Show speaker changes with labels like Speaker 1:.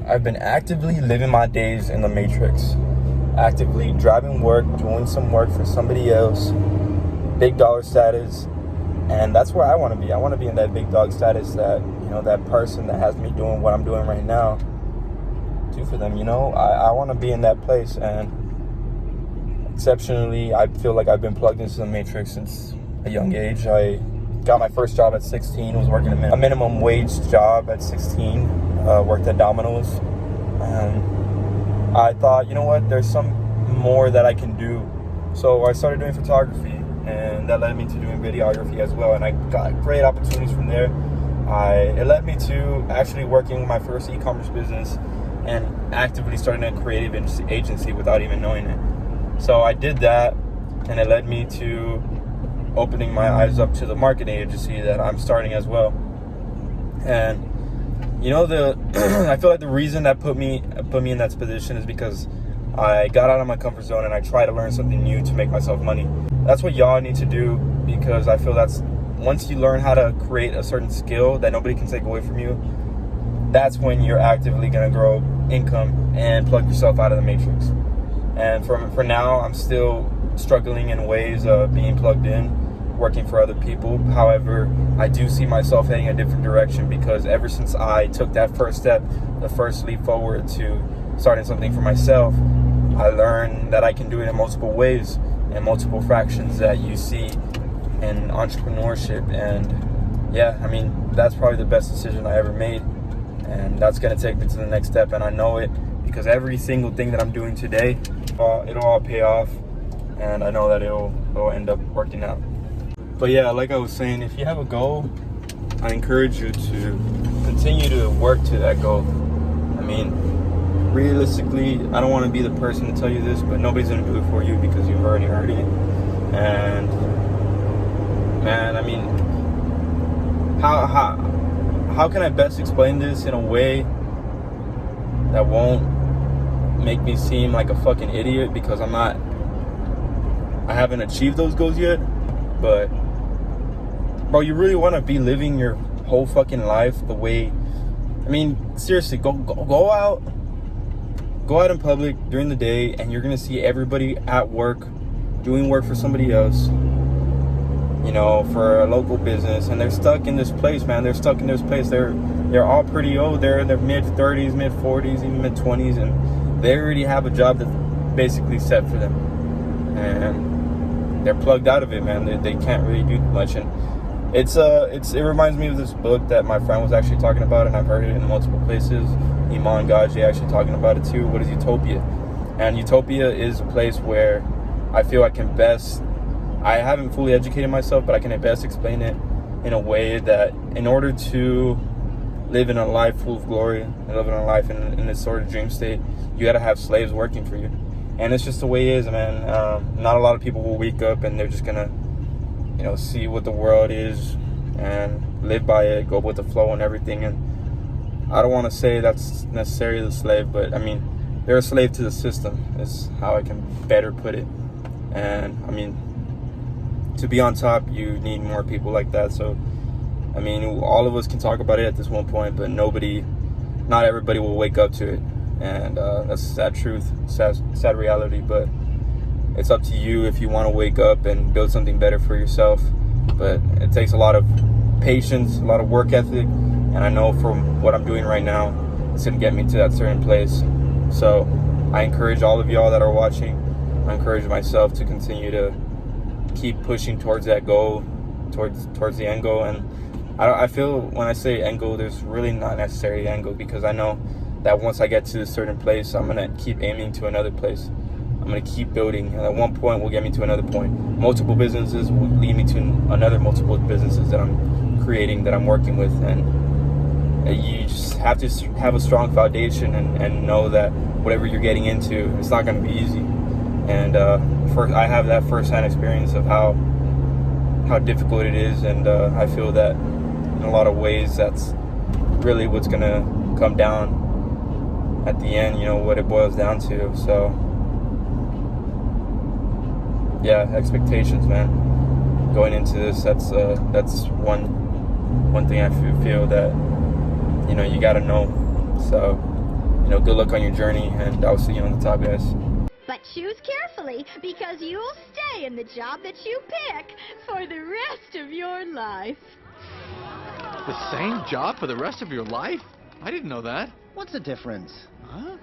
Speaker 1: I've been actively living my days in the Matrix. Actively driving work, doing some work for somebody else, big dollar status. And that's where I want to be. I want to be in that big dog status that, that person that has me doing what I'm doing right now, do for them, I want to be in that place. And exceptionally, I feel like I've been plugged into the Matrix since a young age. I got my first job at 16, was working a minimum wage job at 16, worked at Domino's. And I thought, there's some more that I can do. So I started doing photography, and that led me to doing videography as well. And I got great opportunities from there. It led me to actually working my first e-commerce business and actively starting a creative agency without even knowing it. So I did that, and it led me to opening my eyes up to the marketing agency that I'm starting as well. And I feel like the reason that put me in that position is because I got out of my comfort zone and I tried to learn something new to make myself money. That's what y'all need to do, because I feel that's once you learn how to create a certain skill that nobody can take away from you, that's when you're actively going to grow income and plug yourself out of the Matrix. And for now, I'm still struggling in ways of being plugged in, working for other people. However, I do see myself heading a different direction, because ever since I took that first step, the first leap forward to starting something for myself, I learned that I can do it in multiple ways and multiple fractions that you see in entrepreneurship. And that's probably the best decision I ever made, and that's going to take me to the next step. And I know it, because every single thing that I'm doing today, it'll all pay off, and I know that it'll end up working out. But yeah, like I was saying, if you have a goal, I encourage you to continue to work to that goal. Realistically, I don't want to be the person to tell you this, but nobody's going to do it for you, because you've already heard it. And man, how can I best explain this in a way that won't make me seem like a fucking idiot, because I haven't achieved those goals yet. But bro, you really want to be living your whole fucking life the way, seriously, go out in public during the day, and you're gonna see everybody at work doing work for somebody else, for a local business, and they're stuck in this place, man. They're stuck in this place. They're all pretty old. They're in their mid-30s, mid-40s, even mid-20s, and they already have a job that's basically set for them, and they're plugged out of it, man. They can't really do much. And it reminds me of this book that my friend was actually talking about, and I've heard it in multiple places. Iman Gadzhi actually talking about it too. What is utopia? And utopia is a place where I feel I haven't fully educated myself, but I can best explain it in a way that in order to live in a life full of glory and live in a life in this sort of dream state, you got to have slaves working for you. And it's just the way it is, man. Not a lot of people will wake up and they're just gonna see what the world is and live by it, go with the flow and everything. And I don't want to say that's necessarily the slave, but they're a slave to the system, is how I can better put it. And to be on top, you need more people like that. So all of us can talk about it at this one point, but not everybody will wake up to it. And that's sad truth, sad reality. But it's up to you if you want to wake up and build something better for yourself. But it takes a lot of patience, a lot of work ethic. And I know from what I'm doing right now, it's going to get me to that certain place. So I encourage all of y'all that are watching, I encourage myself to continue to keep pushing towards that goal, towards the end goal. And I feel when I say end goal, there's really not necessarily end goal, because I know that once I get to a certain place, I'm going to keep aiming to another place. I'm going to keep building, and at one point will get me to another point. Multiple businesses will lead me to another multiple businesses that I'm creating, that I'm working with. And you just have to have a strong foundation and know that whatever you're getting into, it's not going to be easy. And I have that first-hand experience of how difficult it is, and I feel that in a lot of ways that's really what's going to come down at the end, what it boils down to. So yeah, expectations, man. Going into this, that's one thing I feel that you gotta know. So you know, good luck on your journey, and I'll see you on the top, guys.
Speaker 2: But choose carefully, because you'll stay in the job that you pick for the rest of your life.
Speaker 3: The same job for the rest of your life? I didn't know that.
Speaker 4: What's the difference?
Speaker 3: Huh?